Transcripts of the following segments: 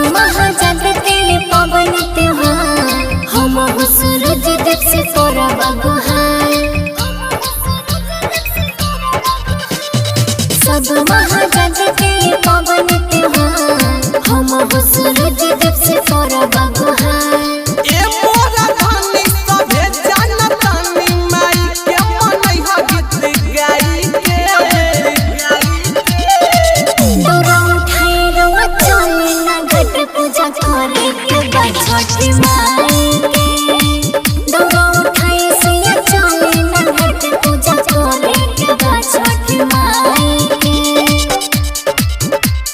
महाजागृति पवन त्योहार हम सूरज देव से करब गुहार। सब महाजागृति पवन त्योहार हम सूरज देव से करब गुहार। ए मोरा धनी सभे जानतानी माई के मनई ह गीत गाई के दौरा उठाए रवा चले ना घट पूजा करे के बा छठी माई के। दौरा उठाए सिया चले ना घट पूजा करे के बा छठी माई के।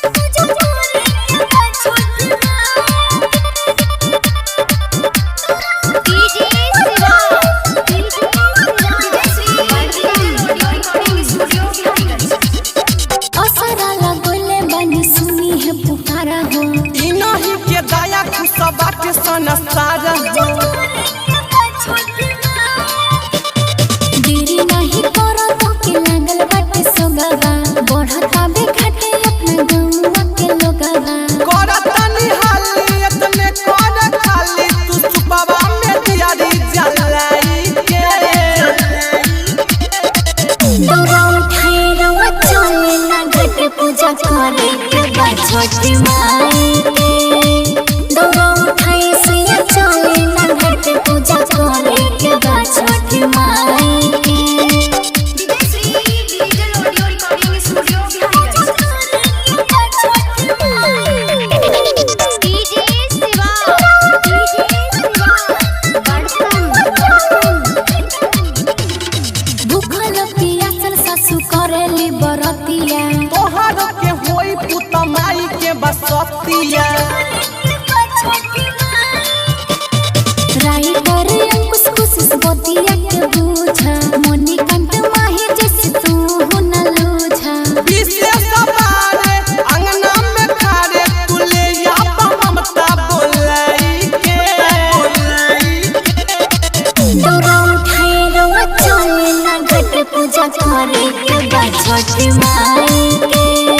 पूजा करे के बा छठी माई डीजे शिवा असरा लगोले बनी सुनी है पुकारा हो। ई नहीं के दया खुश बाटे संसार हो। देरी नहीं करो तो के लागल बाटे सोगवा बढ़ता बे घाटे अपना गौवा के लोगवा। करतनी हाली इतने कर खाली तू सुबवा में दियारी जलाई के दौरा उठाए रवा चले ना घट पूजा करे के बा छठी माई के। दौरा उठाए सिया चले ना घट पूजा करे के बा छठी माई के। भूखल पियासल सासु करेली बरतिया तोहर के होई पुत माई के बसतिया। राई पर अंकुश कुछ बतिया के बूझा मोनी कंठ माही जैसे तू हो न लूझा। विशेष बारे अंगना में खारे तुले या ममता बोलाई के दौरा उठाए रवा चले ना घट पूजा करे के बा छठी माई के।